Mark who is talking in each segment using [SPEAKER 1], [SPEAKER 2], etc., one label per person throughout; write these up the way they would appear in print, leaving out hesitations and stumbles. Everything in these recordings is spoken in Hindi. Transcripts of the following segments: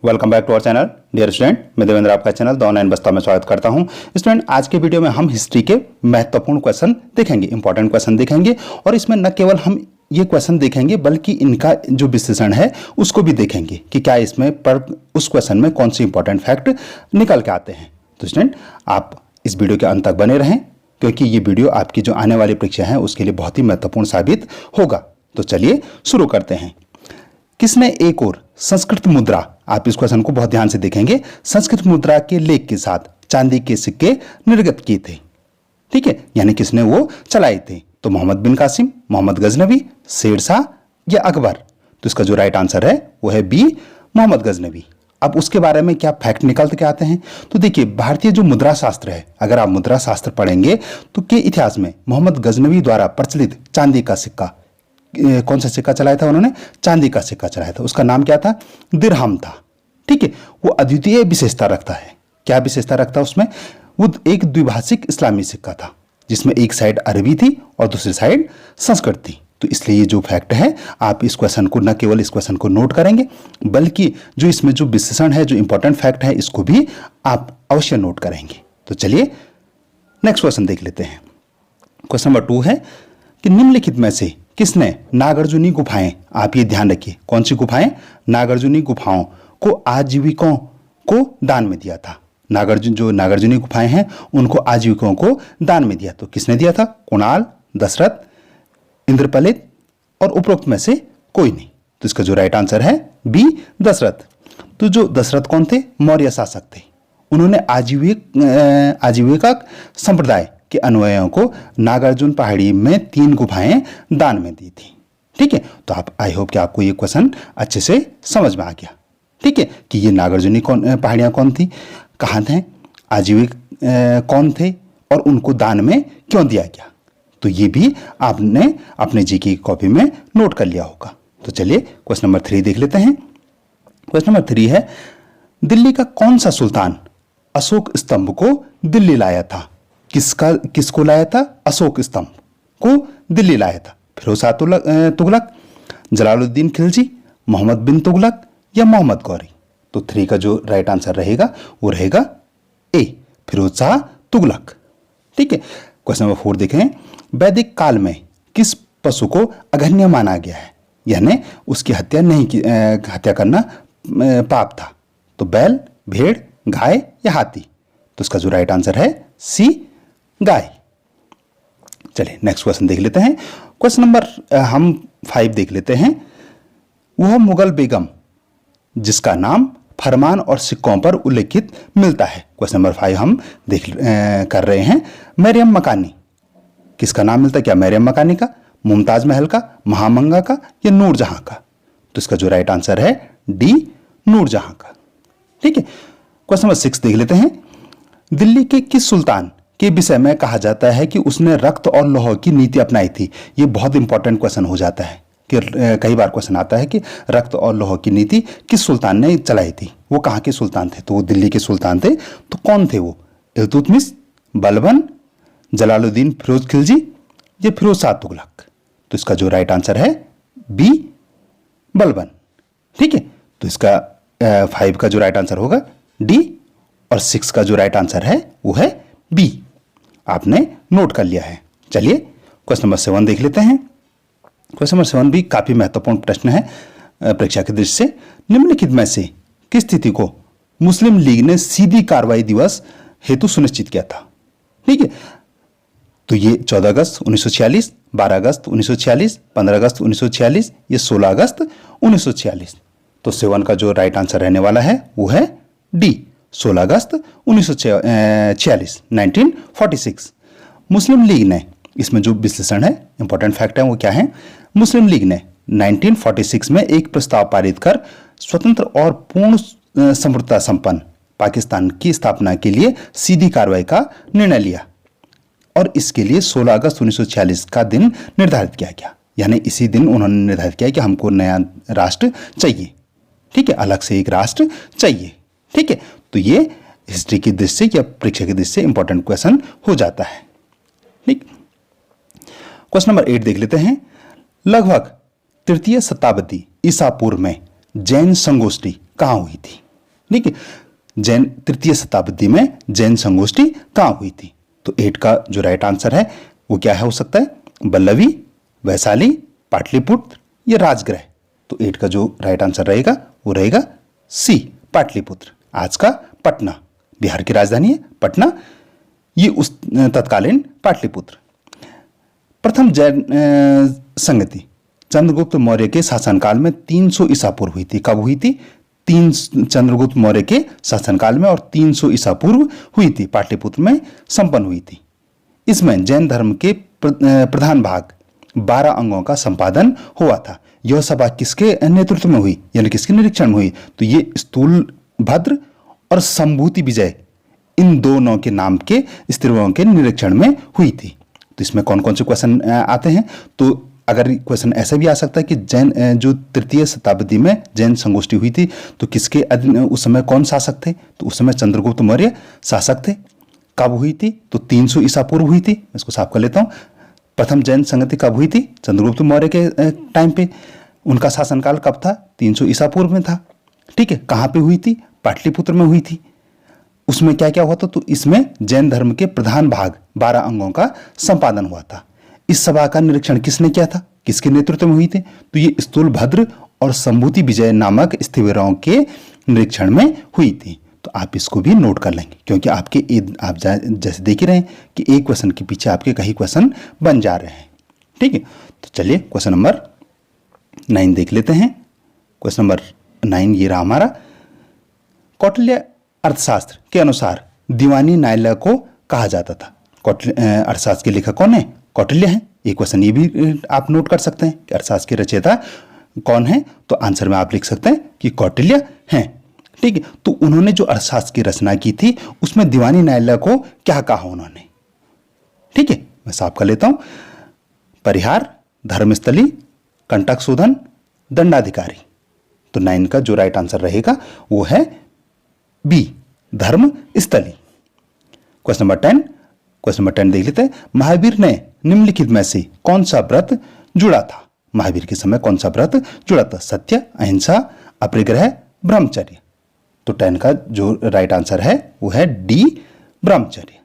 [SPEAKER 1] Welcome back to our channel dear student. मैं देवेंद्र आपका चैनल द ऑनलाइन बस्ता में स्वागत करता हूं। स्टूडेंट, आज के वीडियो में हम हिस्ट्री के महत्वपूर्ण क्वेश्चन देखेंगे, इंपॉर्टेंट क्वेश्चन देखेंगे और इसमें न केवल हम ये क्वेश्चन देखेंगे बल्कि इनका जो विश्लेषण है उसको भी देखेंगे कि क्या इसमें पर उस क्वेश्चन में कौन सी इंपॉर्टेंट फैक्ट निकल के आते हैं। तो स्टूडेंट, आप इस वीडियो के अंत तक बने रहें क्योंकि ये वीडियो आपकी जो आने वाली परीक्षा है उसके लिए बहुत ही महत्वपूर्ण साबित होगा। तो चलिए शुरू करते हैं। किसने एक और संस्कृत मुद्रा, आप इस क्वेश्चन को बहुत ध्यान से देखेंगे, संस्कृत मुद्रा के लेख के साथ चांदी के सिक्के निर्गत किए थे? ठीक है, यानी किसने वो चलाए थे? तो मोहम्मद बिन कासिम, मोहम्मद गजनवी, शेरशाह या अकबर? तो इसका जो राइट आंसर है वो है बी, मोहम्मद गजनवी। अब उसके बारे में क्या फैक्ट निकल के आते हैं? तो देखिए, भारतीय जो मुद्रा शास्त्र है, अगर आप मुद्रा शास्त्र पढ़ेंगे तो के इतिहास में मोहम्मद गजनवी द्वारा प्रचलित चांदी का सिक्का, कौन सा सिक्का चलाया था उन्होंने? चांदी का सिक्का चलाया था। उसका नाम क्या था? दिरहम था। ठीक है, वो अद्वितीय विशेषता रखता है। क्या विशेषता रखता है उसमें? वो एक द्विभाषिक इस्लामी सिक्का था जिसमें एक साइड अरबी थी और दूसरी साइड संस्कृत थी। तो इसलिए ये जो फैक्ट है, आप इस क्वेश्चन को न केवल इस क्वेश्चन को नोट करेंगे बल्कि जो इसमें जो विश्लेषण है, जो इंपॉर्टेंट फैक्ट है, इसको भी आप अवश्य नोट करेंगे। तो चलिए नेक्स्ट क्वेश्चन देख लेते हैं। क्वेश्चन नंबर 2 है कि निम्नलिखित में से किसने नागार्जुनी गुफाएं, आप ये ध्यान रखिए, कौन सी गुफाएं? नागार्जुनी गुफाओं को आजीविकों को दान में दिया था। नागार्जुनी गुफाएं हैं उनको आजीविकों को दान में दिया। तो किसने दिया था? कुणाल, दशरथ, इंद्रपलित और उपरोक्त में से कोई नहीं। तो इसका जो राइट आंसर है बी, दशरथ। तो जो दशरथ कौन थे? मौर्य शासक थे। उन्होंने आजीविका संप्रदाय के अनुयायियों को नागार्जुन पहाड़ी में 3 गुफाएं दान में दी थी। ठीक है, तो आप आई होप कि आपको ये क्वेश्चन अच्छे से समझ में आ गया। ठीक है, कि ये नागार्जुनी पहाड़ियां कौन थी, कहाँ थे, आजीविक कौन थे और उनको दान में क्यों दिया गया। तो ये भी आपने अपने जीके की कॉपी में नोट कर लिया होगा। तो चलिए क्वेश्चन नंबर 3 देख लेते हैं। क्वेश्चन नंबर 3 है, दिल्ली का कौन सा सुल्तान अशोक स्तंभ को दिल्ली लाया था? किसको लाया था? अशोक स्तंभ को दिल्ली लाया था। फिरोज तुगलक, जलालुद्दीन खिलजी, मोहम्मद बिन तुगलक या मोहम्मद गौरी? तो 3 का जो राइट आंसर रहेगा वो रहेगा ए, फिरोज शाह तुगलक। ठीक है, क्वेश्चन नंबर 4 देखें। वैदिक काल में किस पशु को अघन्य माना गया है, यानी उसकी हत्या करना पाप था? तो बैल, भेड़, गाय या हाथी? तो इसका जो राइट आंसर है सी, गाय। चलिए नेक्स्ट क्वेश्चन देख लेते हैं। क्वेश्चन नंबर हम 5 देख लेते हैं। वह मुगल बेगम जिसका नाम फरमान और सिक्कों पर उल्लेखित मिलता है। क्वेश्चन नंबर 5 हम कर रहे हैं। मरियम मकानी, किसका नाम मिलता है? क्या मरियम मकानी का, मुमताज महल का, महामंगा का या नूरजहां का? तो इसका जो राइट आंसर है डी, नूरजहां का। ठीक है, क्वेश्चन नंबर 6 देख लेते हैं। दिल्ली के किस सुल्तान के विषय में कहा जाता है कि उसने रक्त और लौह की नीति अपनाई थी? ये बहुत इंपॉर्टेंट क्वेश्चन हो जाता है कि कई बार क्वेश्चन आता है कि रक्त और लौह की नीति किस सुल्तान ने चलाई थी? वो कहाँ के सुल्तान थे? तो वो दिल्ली के सुल्तान थे। तो कौन थे वो? इल्तुतमिश, बलबन, जलालुद्दीन फिरोज खिलजी या फिरोज शाह तुगलक? तो इसका जो राइट आंसर है बी, बलबन। ठीक है, तो इसका 5 का जो राइट आंसर होगा डी और 6 का जो राइट आंसर है वो है बी। आपने नोट कर लिया है। चलिए क्वेश्चन नंबर 7 देख लेते हैं। क्वेश्चन नंबर 7 भी काफी महत्वपूर्ण प्रश्न है परीक्षा की दृष्टि से। निम्नलिखित में से किस स्थिति को मुस्लिम लीग ने सीधी कार्रवाई दिवस हेतु सुनिश्चित किया था? ठीक है, तो ये 14 अगस्त 1946, 12 अगस्त 1946, 15 अगस्त 1946 या 16 अगस्त 1946? तो 7 का जो राइट आंसर रहने वाला है वो है डी, 16 अगस्त 1946, 1946। मुस्लिम लीग ने, इसमें जो विश्लेषण है, इंपॉर्टेंट फैक्ट है वो क्या है? मुस्लिम लीग ने 1946 में एक प्रस्ताव पारित कर स्वतंत्र और पूर्ण संप्रभुता संपन्न पाकिस्तान की स्थापना के लिए सीधी कार्रवाई का निर्णय लिया और इसके लिए 16 अगस्त 1946 का दिन निर्धारित किया गया। यानी इसी दिन उन्होंने निर्धारित किया कि हमको नया राष्ट्र चाहिए। ठीक है, अलग से एक राष्ट्र चाहिए। ठीक है, तो ये हिस्ट्री की दृष्टि से या परीक्षा की दृष्टि से इंपॉर्टेंट क्वेश्चन हो जाता है। ठीक, क्वेश्चन नंबर 8 देख लेते हैं। लगभग 3य शताब्दी ईसा पूर्व में जैन संगोष्ठी कहाँ हुई थी? ठीक है। जैन तृतीय शताब्दी में जैन संगोष्ठी कहाँ हुई थी? तो 8 का जो राइट आंसर है वो क्या है हो सकता है? बल्लवी, वैशाली, पाटलिपुत्र या राजगृह। तो 8 का जो राइट आंसर रहेगा वो रहेगा सी, पाटलिपुत्र। आज का पटना, बिहार की राजधानी है पटना, ये उस तत्कालीन पाटलिपुत्र। प्रथम जैन संगति चंद्रगुप्त मौर्य के शासनकाल में 300 ईसा पूर्व हुई थी। कब हुई थी? चंद्रगुप्त मौर्य के शासनकाल में, और 300 ईसा पूर्व हुई थी, पाटलिपुत्र में संपन्न हुई थी। इसमें जैन धर्म के प्रधान भाग 12 अंगों का संपादन हुआ था। यह सभा किसके नेतृत्व में हुई, यानी किसके निरीक्षण में हुई? तो ये स्थूलभद्र और संभूति विजय, इन दोनों के नाम के स्त्रियों के निरीक्षण में हुई थी। तो इसमें कौन कौन से क्वेश्चन आते हैं? तो अगर क्वेश्चन ऐसा भी आ सकता है कि जैन जो तृतीय शताब्दी में जैन संगोष्ठी हुई थी तो किसके उस समय कौन शासक थे? तो उस समय चंद्रगुप्त मौर्य शासक थे। कब हुई थी? तो 300 ईसा पूर्व हुई थी। मैं इसको साफ कर लेता हूँ। प्रथम जैन संगति कब हुई थी? चंद्रगुप्त मौर्य के टाइम पे। उनका शासनकाल कब था? 300 ईसा पूर्व में था। ठीक है। कहाँ पे हुई थी? पाटलिपुत्र में हुई थी। उसमें क्या क्या हुआ था? तो इसमें जैन धर्म के प्रधान भाग 12 अंगों का संपादन हुआ था। इस सभा का निरीक्षण किसने किया था? किसके नेतृत्व में हुई थी? तो ये स्थूलभद्र और संभूति विजय नामक स्थिविरों के निरीक्षण में हुई थी। तो आप इसको भी नोट कर लेंगे, क्योंकि आप जैसे देख ही रहे हैं कि एक क्वेश्चन के पीछे आपके कई क्वेश्चन बन जा रहे हैं। ठीक है। तो चलिए क्वेश्चन नंबर 9 देख लेते हैं। क्वेश्चन नंबर 9 ये रहा हमारा। कौटिल्य अर्थशास्त्र के अनुसार दीवानी न्यायालय को कहा जाता था। अर्थशास्त्र के लेखक कौन है? कौटिल्य है। एक क्वेश्चन ये भी आप नोट कर सकते हैं कि अर्थशास्त्र के रचयिता कौन है? तो आंसर में आप लिख सकते हैं कि कौटिल्य हैं। ठीक है। तो उन्होंने जो अर्थशास्त्र की रचना की थी उसमें दीवानी न्यायालय को क्या कहा उन्होंने? ठीक है, मैं साफ कर लेता हूं। परिहार, धर्मस्थली, कंटक शोधन, दंडाधिकारी। तो 9 का जो राइट आंसर रहेगा वो है बी, धर्मस्थली। क्वेश्चन नंबर 10 देख लेते हैं। महावीर ने निम्नलिखित में से कौन सा व्रत जुड़ा था? महावीर के समय कौन सा व्रत जुड़ा था? सत्य, अहिंसा, अपरिग्रह, ब्रह्मचर्य। तो 10 का जो राइट आंसर है वो है डी, ब्रह्मचर्य।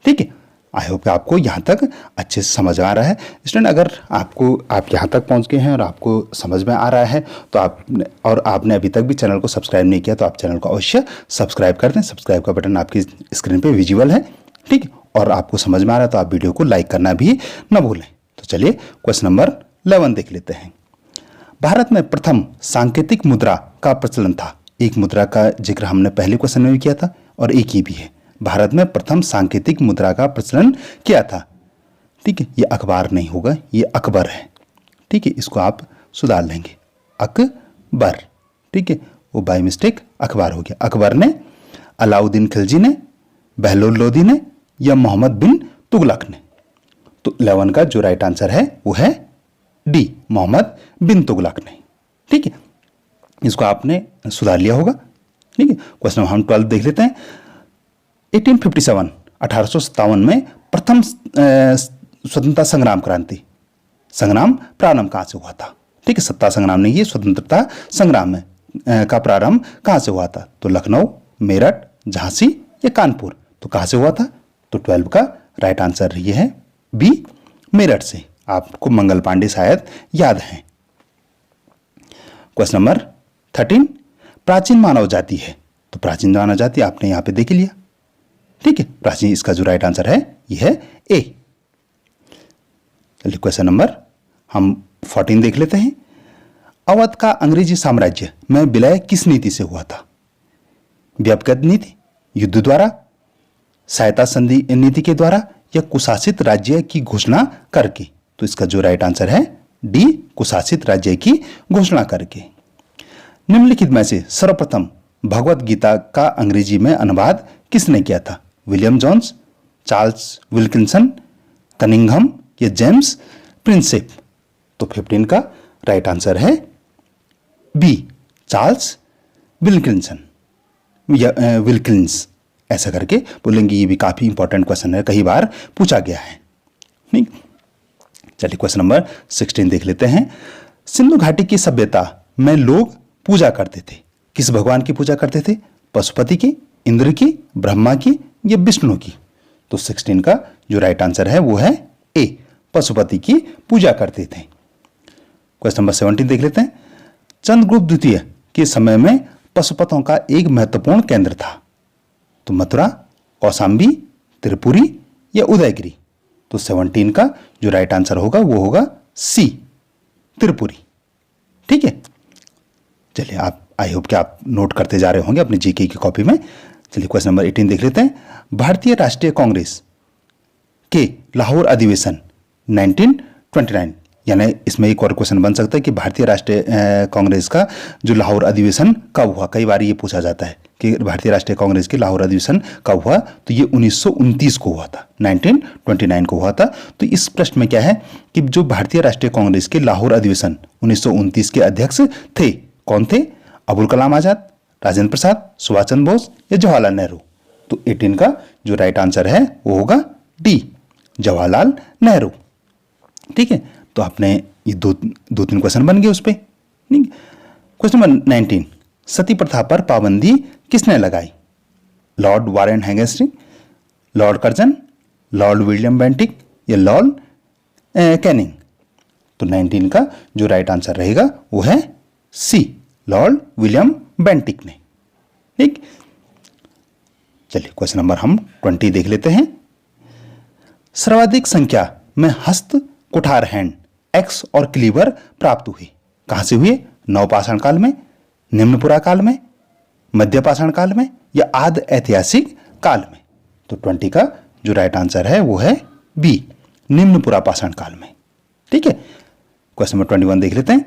[SPEAKER 1] ठीक है। आई होप कि आपको यहाँ तक अच्छे से समझ आ रहा है। स्टूडेंट, अगर आप यहाँ तक पहुँच गए हैं और आपको समझ में आ रहा है तो आपने अभी तक भी चैनल को सब्सक्राइब नहीं किया तो आप चैनल को अवश्य सब्सक्राइब कर दें। सब्सक्राइब का बटन आपकी स्क्रीन पे विजिबल है। ठीक है। और आपको समझ में आ रहा है तो आप वीडियो को लाइक करना भी न भूलें। तो चलिए क्वेश्चन नंबर 11 देख लेते हैं। भारत में प्रथम सांकेतिक मुद्रा का प्रचलन था। एक मुद्रा का जिक्र हमने पहले क्वेश्चन में भी किया था और एक ही भी है। भारत में प्रथम सांकेतिक मुद्रा का प्रचलन किया था। ठीक है। ये अखबार नहीं होगा, ये अकबर है। ठीक है। इसको आप सुधार लेंगे, अकबर। ठीक है। वो बाय मिस्टेक अखबार हो गया। अकबर ने, अलाउद्दीन खिलजी ने, बहलोल लोदी ने या मोहम्मद बिन तुगलक ने। तो 11 का जो राइट आंसर है वो है डी, मोहम्मद बिन तुगलक ने। ठीक है। इसको आपने सुधार लिया होगा। ठीक है। क्वेश्चन हम 12 देख लेते हैं। 1857 में प्रथम स्वतंत्रता संग्राम क्रांति संग्राम प्रारंभ कहां से हुआ था? ठीक है। सत्ता संग्राम नहीं, ये स्वतंत्रता संग्राम का प्रारंभ कहां से हुआ था? तो लखनऊ, मेरठ, झांसी या कानपुर। तो कहां से हुआ था? तो 12 का राइट आंसर ये है बी, मेरठ से। आपको मंगल पांडे शायद याद है। क्वेश्चन नंबर 13, प्राचीन मानव जाति है। तो प्राचीन मानव जाति आपने यहां पे देख लिया। ठीक है। प्राचीन, इसका जो राइट आंसर है ये है ए। चलिए क्वेश्चन नंबर हम 14 देख लेते हैं। अवध का अंग्रेजी साम्राज्य में विलय किस नीति से हुआ था? व्यक्तिगत नीति, युद्ध द्वारा, सहायता संधि नीति के द्वारा या कुशासित राज्य की घोषणा करके। तो इसका जो राइट आंसर है डी, कुशासित राज्य की घोषणा करके। निम्नलिखित में से सर्वप्रथम भगवत गीता का अंग्रेजी में अनुवाद किसने किया था? William Jones, Charles Wilkinson, Cunningham या जेम्स प्रिंसेप। तो 15 का राइट आंसर है बी, चार्ल्स विल्किंसन या विल्किंस, ऐसा करके बोलेंगे। ये भी काफी इंपॉर्टेंट क्वेश्चन है, कई बार पूछा गया है। ठीक। चलिए क्वेश्चन नंबर 16 देख लेते हैं। सिंधु घाटी की सभ्यता में लोग पूजा करते थे किस भगवान की पूजा करते थे? पशुपति की, इंद्र की, ब्रह्मा की या विष्णु की? तो 16 का जो राइट आंसर है वो है ए, पशुपति की पूजा करते थे। क्वेश्चन नंबर 17 देख लेते हैं। चंद्रगुप्त द्वितीय के समय में पशुपतों का एक महत्वपूर्ण केंद्र था। तो मथुरा, कौशाम्बी, त्रिपुरी या उदयगिरी? तो 17 का जो राइट आंसर होगा वो होगा सी, त्रिपुरी। ठीक है, चलिए आप, आई होप कि आप नोट करते जा रहे होंगे अपनी जीके की कॉपी में। चलिए क्वेश्चन नंबर 18 देख लेते हैं। भारतीय राष्ट्रीय कांग्रेस के लाहौर अधिवेशन 1929, यानी इसमें एक और क्वेश्चन बन सकता है कि भारतीय राष्ट्रीय कांग्रेस का जो लाहौर अधिवेशन कब हुआ? कई बार ये पूछा जाता है कि भारतीय राष्ट्रीय कांग्रेस के लाहौर अधिवेशन कब हुआ? तो ये 1929 को हुआ था, 1929 को हुआ था। तो इस प्रश्न में क्या है कि जो भारतीय राष्ट्रीय कांग्रेस के लाहौर अधिवेशन 1929 के अध्यक्ष थे, कौन थे? अबुल कलाम आजाद, राजेंद्र प्रसाद, सुभाष चंद्र बोस या जवाहरलाल नेहरू? तो 18 का जो राइट आंसर है वो होगा डी, जवाहरलाल नेहरू। ठीक है, तो आपने ये दो तीन क्वेश्चन बन गए उस पर। क्वेश्चन नंबर 19, सती प्रथा पर पाबंदी किसने लगाई? Lord Warren Hastings, Lord Curzon, Lord William Bentinck या लॉर्ड कैनिंग? तो 19 का जो राइट आंसर रहेगा वो है सी, लॉर्ड विलियम बेंटिक ने। ठीक, चलिए क्वेश्चन नंबर हम 20 देख लेते हैं। सर्वाधिक संख्या में हस्त कुठार हैंड, एक्स और क्लीवर प्राप्त हुए कहां से हुए? नवपाषाण काल में, निम्नपुरा काल में, मध्यपाषाण काल में या आदि ऐतिहासिक काल में? तो 20 का जो राइट आंसर है वो है बी, निम्नपुरा पाषाण काल में। ठीक है, क्वेश्चन नंबर 21 देख लेते हैं।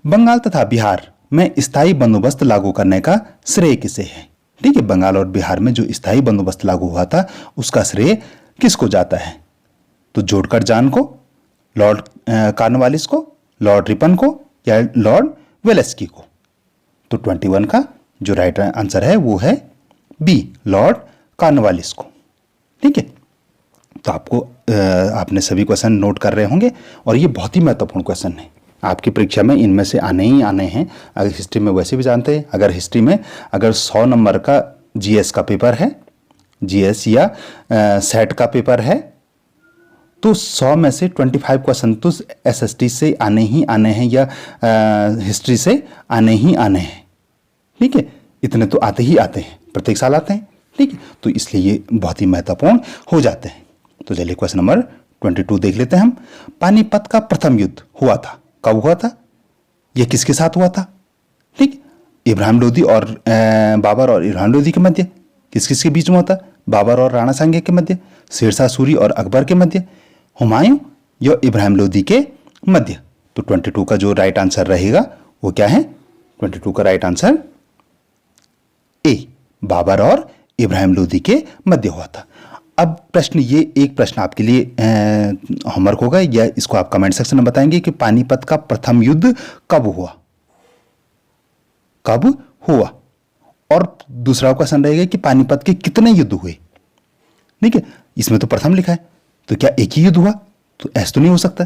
[SPEAKER 1] बंगाल तथा बिहार में स्थायी बंदोबस्त लागू करने का श्रेय किसे है? ठीक है, बंगाल और बिहार में जो स्थायी बंदोबस्त लागू हुआ था उसका श्रेय किसको जाता है? तो जोड़कर जान को, लॉर्ड कॉर्नवालिस को, लॉर्ड रिपन को या लॉर्ड वेलेस्की को? तो 21 का जो राइट आंसर है वो है बी, लॉर्ड कॉर्नवालिस को। ठीक है, तो आपको आपने सभी क्वेश्चन नोट कर रहे होंगे और ये बहुत ही महत्वपूर्ण क्वेश्चन है आपकी परीक्षा में, इनमें से आने ही आने हैं। अगर हिस्ट्री में वैसे भी जानते हैं, अगर हिस्ट्री में अगर 100 नंबर का जीएस का पेपर है, जीएस या सेट का पेपर है, तो 100 में से 25 क्वेश्चन तो एसएसटी से आने ही आने हैं या हिस्ट्री से आने ही आने हैं। ठीक है, इतने तो आते ही आते हैं, प्रत्येक साल आते हैं। ठीक है, तो इसलिए ये बहुत ही महत्वपूर्ण हो जाते हैं। तो चलिए क्वेश्चन नंबर 22 देख लेते हैं हम। पानीपत का प्रथम युद्ध हुआ था, कब हुआ था? यह किसके साथ हुआ था? ठीक, इब्राहिम लोदी और बाबर और इब्राहिम लोदी के मध्य। किस किस के बीच में होता? बाबर और राणा सांगे के मध्य, शेरशाह सूरी और अकबर के मध्य, हुमायूं या इब्राहिम लोदी के मध्य। तो 22 का जो राइट आंसर रहेगा वो क्या है? 22 का राइट आंसर ए, बाबर और इब्राहिम लोदी के मध्य हुआ था। अब प्रश्न, ये एक प्रश्न आपके लिए होमवर्क होगा, या इसको आप कमेंट सेक्शन में बताएंगे कि पानीपत का प्रथम युद्ध कब हुआ, कब हुआ। और दूसरा क्वेश्चन रहेगा कि पानीपत के कितने युद्ध हुए। ठीक है, इसमें तो प्रथम लिखा है, तो क्या एक ही युद्ध हुआ? तो ऐसा तो नहीं हो सकता।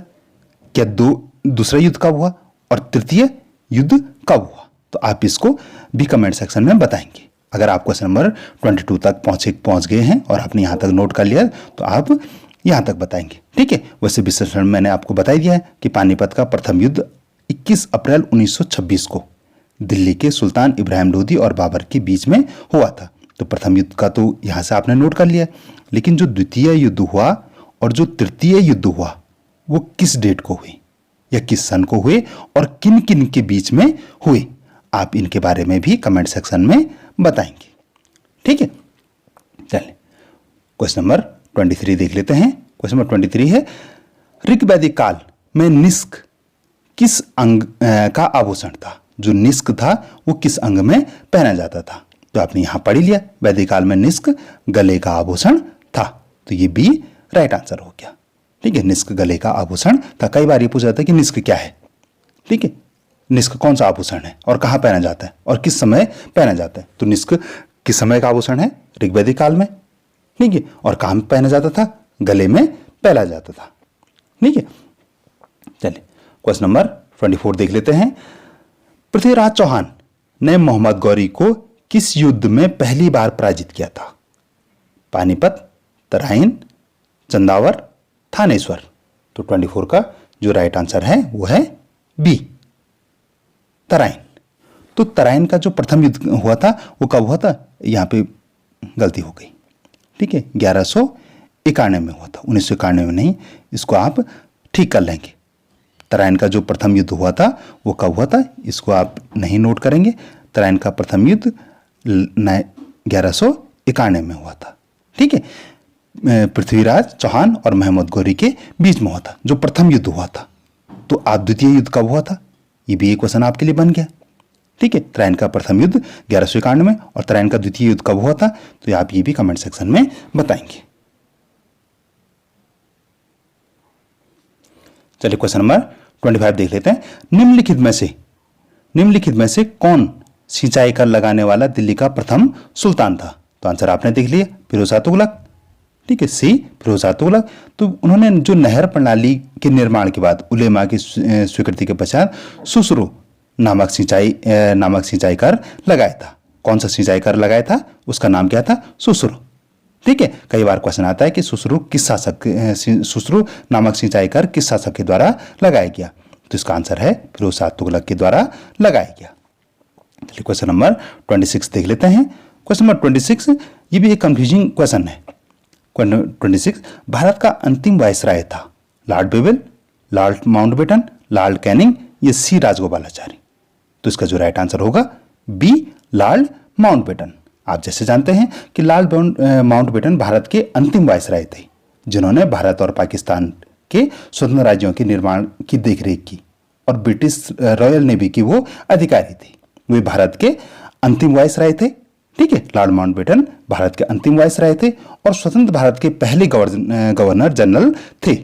[SPEAKER 1] क्या दूसरा युद्ध कब हुआ और तृतीय युद्ध कब हुआ? तो आप इसको भी कमेंट सेक्शन में बताएंगे। अगर आप क्वेश्चन नंबर 22 तक पहुंच गए हैं और आपने यहां तक नोट कर लिया तो आप यहां तक बताएंगे। ठीक है, वैसे विश्लेषण मैंने आपको बता दिया है कि पानीपत का प्रथम युद्ध 21 अप्रैल 1926 को दिल्ली के सुल्तान इब्राहिम लोदी और बाबर के बीच में हुआ था। तो प्रथम युद्ध का तो यहां से आपने नोट कर लिया, लेकिन जो द्वितीय युद्ध हुआ और जो तृतीय युद्ध हुआ वो किस डेट को हुए या किस सन को हुए और किन किन के बीच में हुए, आप इनके बारे में भी कमेंट सेक्शन में बताएंगे। ठीक है, चलिए क्वेश्चन नंबर 23 देख लेते हैं। क्वेश्चन नंबर 23 है, ऋग्वैदिक काल में निष्क किस अंग का आभूषण था? जो निष्क था वो किस अंग में पहना जाता था? तो आपने यहां पढ़ लिया, वैदिक काल में निष्क गले का आभूषण था, तो ये बी राइट आंसर हो गया। ठीक है, निष्क गले का आभूषण था। कई बार ये पूछा जाता है कि निष्क क्या है। ठीक है, निष्क कौन सा आभूषण है और कहां पहना जाता है और किस समय पहना जाता है? तो निष्क किस समय का आभूषण है? ऋग्वैदिक काल में। ठीक है, और कहां पहना जाता था? गले में पहना जाता था। ठीक है, चलिए क्वेश्चन नंबर 24 देख लेते हैं। पृथ्वीराज चौहान ने मोहम्मद गौरी को किस युद्ध में पहली बार पराजित किया था? पानीपत, तराइन, चंदावर, थानेश्वर। तो 24 का जो राइट आंसर है वो है बी, तराइन। तो तराइन का जो प्रथम युद्ध हुआ था वो कब हुआ था? यहाँ पे गलती हो गई, ठीक है, 1191 में हुआ था, 1991 में नहीं, इसको आप ठीक कर लेंगे। तराइन का जो प्रथम युद्ध हुआ था वो कब हुआ था, इसको आप नहीं नोट करेंगे। तराइन का प्रथम युद्ध 1191 में हुआ था, ठीक है, पृथ्वीराज चौहान और महमूद गौरी के बीच में हुआ था जो प्रथम युद्ध हुआ था। तो आप द्वितीय युद्ध कब हुआ था, ये भी एक क्वेश्चन आपके लिए बन गया, ठीक है। तराइन का प्रथम युद्ध 1191 में और तराइन का द्वितीय युद्ध कब हुआ था, तो आप ये भी कमेंट सेक्शन में बताएंगे। चलिए क्वेश्चन नंबर 25 देख लेते हैं। निम्नलिखित में से कौन सिंचाई कर लगाने वाला दिल्ली का प्रथम सुल्तान था? तो आंसर आपने देख लिया, फिरोज तुगलक, ठीक है, सी फिरोज तुगलक। तो उन्होंने जो नहर प्रणाली के निर्माण के बाद उलेमा की स्वीकृति के पश्चात सुसरू नामक सिंचाई कर लगाया था। कौन सा सिंचाई कर लगाया था? उसका नाम क्या था? सुसरू, ठीक है। कई बार क्वेश्चन आता है कि सुसरू नामक सिंचाई कर किस शासक के द्वारा लगाया गया? तो इसका आंसर है फिरोज तुगलक के द्वारा लगाया गया। चलिए क्वेश्चन नंबर 26 देख लेते हैं। क्वेश्चन नंबर 26 ये भी एक कंफ्यूजिंग क्वेश्चन है। क्वेश्चन 26, भारत का अंतिम वायसराय था Lord Wavell, Lord Mountbatten, Lord Canning या सी राजगोपालाचारी? तो इसका जो राइट आंसर होगा बी, लॉर्ड माउंटबेटन। आप जैसे जानते हैं कि लॉर्ड माउंटबेटन भारत के अंतिम वायसराय थे जिन्होंने भारत और पाकिस्तान के स्वतंत्र राज्यों के निर्माण की देखरेख की और ब्रिटिश रॉयल नेवी की वो अधिकारी थे। वे भारत के अंतिम वायसराय थे, ठीक है। लॉर्ड माउंटबेटन भारत के अंतिम वायसराय थे और स्वतंत्र भारत के पहले गवर्नर जनरल थे,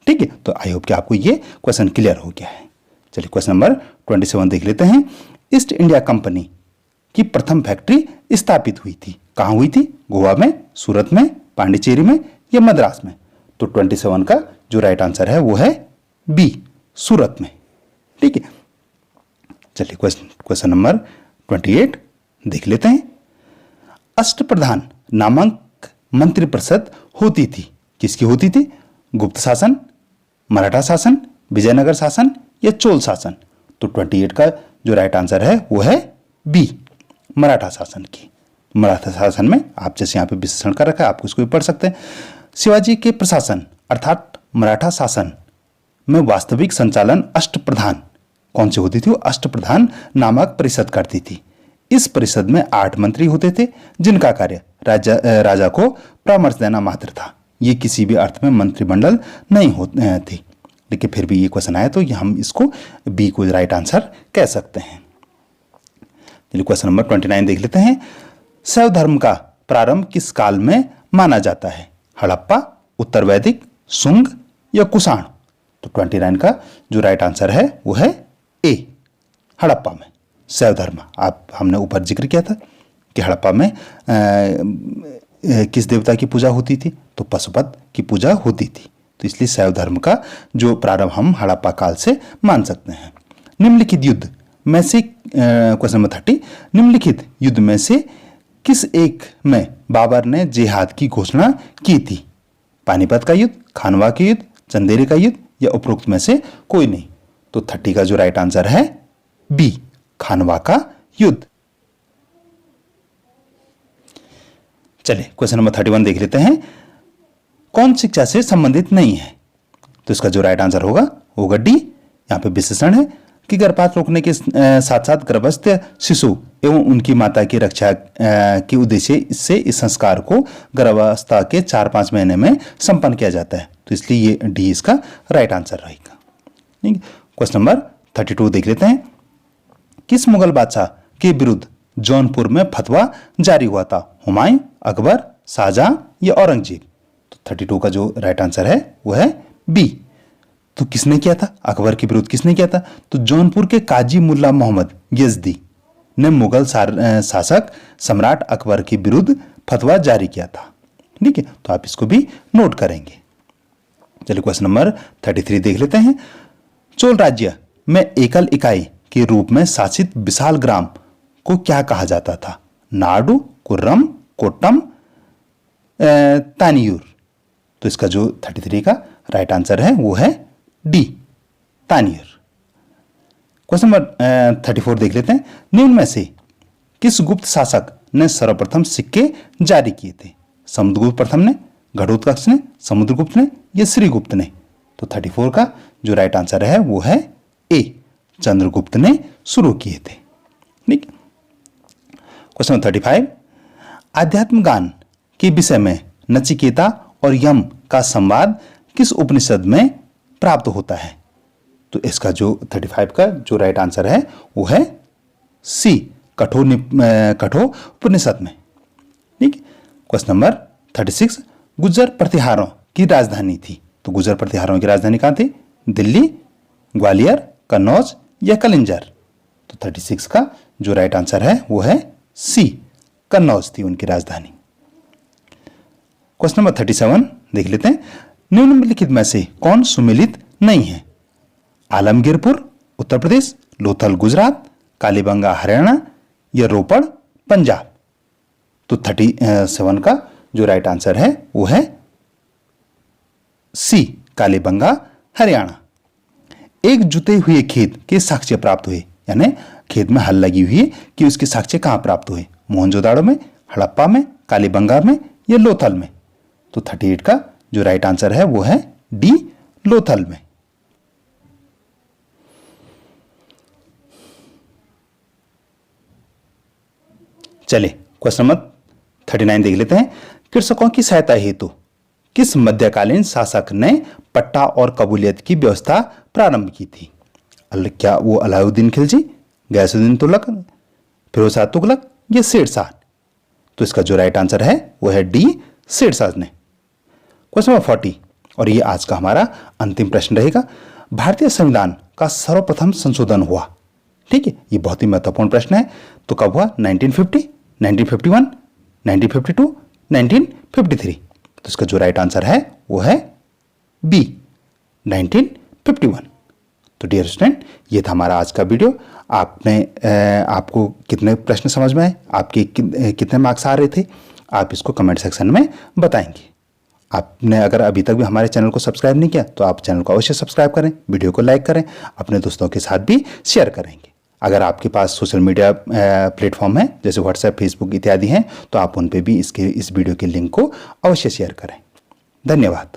[SPEAKER 1] ठीक है। तो आई होप कि आपको ये क्वेश्चन क्लियर हो गया है। चलिए क्वेश्चन नंबर 27 देख लेते हैं। ईस्ट इंडिया कंपनी की प्रथम फैक्ट्री स्थापित हुई थी, कहाँ हुई थी? गोवा में, सूरत में, पांडिचेरी में या मद्रास में? तो 27 का जो राइट आंसर है वो है बी, सूरत में, ठीक है। चलिए क्वेश्चन नंबर 28 देख लेते हैं। अष्टप्रधान नामक मंत्रिपरिषद होती थी, किसकी होती थी? गुप्त शासन, मराठा शासन, विजयनगर शासन या चोल शासन? तो 28 का जो राइट आंसर है वो है बी, मराठा शासन की। मराठा शासन में आप जैसे यहाँ पे विश्लेषण कर रखा है, आप उसको भी पढ़ सकते हैं। शिवाजी के प्रशासन अर्थात मराठा शासन में वास्तविक संचालन अष्टप्रधान कौन सी होती थी? वो अष्टप्रधान नामक परिषद करती थी। इस परिषद में 8 मंत्री होते थे जिनका कार्य राजा को परामर्श देना मात्र था। ये किसी भी अर्थ में मंत्रिमंडल नहीं होते थे, लेकिन फिर भी ये क्वेश्चन आया तो हम इसको बी को राइट आंसर कह सकते हैं। चलिए क्वेश्चन नंबर 29 देख लेते हैं। शैव धर्म का प्रारंभ किस काल में माना जाता है? हड़प्पा, उत्तर वैदिक, शुंग या कुषाण? तो 29 का जो राइट आंसर है वो है ए, हड़प्पा में शैव धर्म। आप हमने ऊपर जिक्र किया था कि हड़प्पा में किस देवता की पूजा होती थी? तो पशुपत की पूजा होती थी। तो इसलिए शैव धर्म का जो प्रारंभ हम हड़प्पा काल से मान सकते हैं। निम्नलिखित युद्ध में से क्वेश्चन नंबर 30, निम्नलिखित युद्ध में से किस एक में बाबर ने जिहाद की घोषणा की थी? पानीपत का युद्ध, खानवा का युद्ध, चंदेरी का युद्ध या उपरोक्त में से कोई नहीं? तो 30 का जो राइट आंसर है बी, खानवा का युद्ध। चलिए क्वेश्चन नंबर 31 देख लेते हैं। कौन शिक्षा से संबंधित नहीं है? तो इसका जो राइट आंसर होगा डी। यहाँ पे विशेषण है कि गर्भपात रोकने के साथ साथ गर्भस्थ शिशु एवं उनकी माता की रक्षा के उद्देश्य से इस संस्कार को गर्भावस्था के 4-5 महीने में संपन्न किया जाता है। तो इसलिए ये डी इसका राइट आंसर रहेगा। ठीक है, क्वेश्चन नंबर 32 देख लेते हैं। किस मुगल बादशाह के विरुद्ध जौनपुर में फतवा जारी हुआ था? हुमायूं, अकबर, शाहजहां या औरंगजेब? तो 32 का जो राइट आंसर है वो है बी। तो किसने किया था? अकबर के विरुद्ध किसने किया था? तो जौनपुर के काजी मुल्ला मोहम्मद यजदी ने मुगल शासक सम्राट अकबर के विरुद्ध फतवा जारी किया था। ठीक है, तो आप इसको भी नोट करेंगे। चलिए क्वेश्चन नंबर 33 देख लेते हैं। चोल राज्य में एकल इकाई के रूप में शासित विशाल ग्राम को क्या कहा जाता था? नाडु, कुर्रम, कोट्टम, तानियूर। तो इसका जो 33 का राइट आंसर है वो है डी, तानियूर। क्वेश्चन नंबर 34 देख लेते हैं। निम्न में से किस गुप्त शासक ने सर्वप्रथम सिक्के जारी किए थे? समुद्रगुप्त प्रथम ने, घटोत्कच ने, समुद्रगुप्त ने या श्रीगुप्त ने? तो 34 का जो राइट आंसर है वो है ए, चंद्रगुप्त ने शुरू किए थे। ठीक। क्वेश्चन नंबर 35, आध्यात्म गान के विषय में नचिकेता और यम का संवाद किस उपनिषद में प्राप्त होता है? तो इसका जो 35 का जो राइट आंसर है वो है सी, कठोर उपनिषद में। ठीक। क्वेश्चन नंबर 36, गुर्जर प्रतिहारों की राजधानी थी। तो गुर्जर प्रतिहारों की राजधानी कहाँ थी? दिल्ली, ग्वालियर, कन्नौज या कलिंजर? तो 36 का जो राइट आंसर है वो है सी, कन्नौज थी उनकी राजधानी। क्वेश्चन नंबर 37 देख लेते हैं। निम्नलिखित में से कौन सुमेलित नहीं है? आलमगीरपुर उत्तर प्रदेश, लोथल गुजरात, कालीबंगा हरियाणा या रोपड़ पंजाब? तो 37 का जो राइट आंसर है वो है सी, कालीबंगा हरियाणा। एक जुते हुए खेत के साक्ष्य प्राप्त हुए, यानी खेत में हल लगी हुई है कि उसके साक्ष्य कहां प्राप्त हुए? मोहनजोदाड़ो में, हड़प्पा में, कालीबंगा में या लोथल में? तो 38 का जो राइट आंसर है वो है डी, लोथल में। चलिए क्वेश्चन नंबर 39 देख लेते हैं। कृषकों की सहायता हेतु किस मध्यकालीन शासक ने पट्टा और कबूलियत की व्यवस्था प्रारंभ की थी? क्या वो अलाउद्दीन खिलजी, गयासुद्दीन तुगलक, फिरोज शाह तुगलक या शेरशाह? तो इसका जो राइट आंसर है वो है डी, शेरशाह ने। क्वेश्चन नंबर 40 और ये आज का हमारा अंतिम प्रश्न रहेगा। भारतीय संविधान का सर्वप्रथम संशोधन हुआ, ठीक है, ये बहुत ही महत्वपूर्ण प्रश्न है। तो कब हुआ? 1950, 1951, 1952, 1953? तो इसका जो राइट आंसर है वो है बी, 1951। तो डियर स्टूडेंट, ये था हमारा आज का वीडियो। आपको कितने प्रश्न समझ में आए, आपके कितने मार्क्स आ रहे थे, आप इसको कमेंट सेक्शन में बताएंगे। आपने अगर अभी तक भी हमारे चैनल को सब्सक्राइब नहीं किया तो आप चैनल को अवश्य सब्सक्राइब करें, वीडियो को लाइक करें, अपने दोस्तों के साथ भी शेयर करेंगे। अगर आपके पास सोशल मीडिया प्लेटफॉर्म है जैसे व्हाट्सएप, फेसबुक इत्यादि हैं तो आप उन पे भी इस वीडियो के लिंक को अवश्य शेयर करें। धन्यवाद।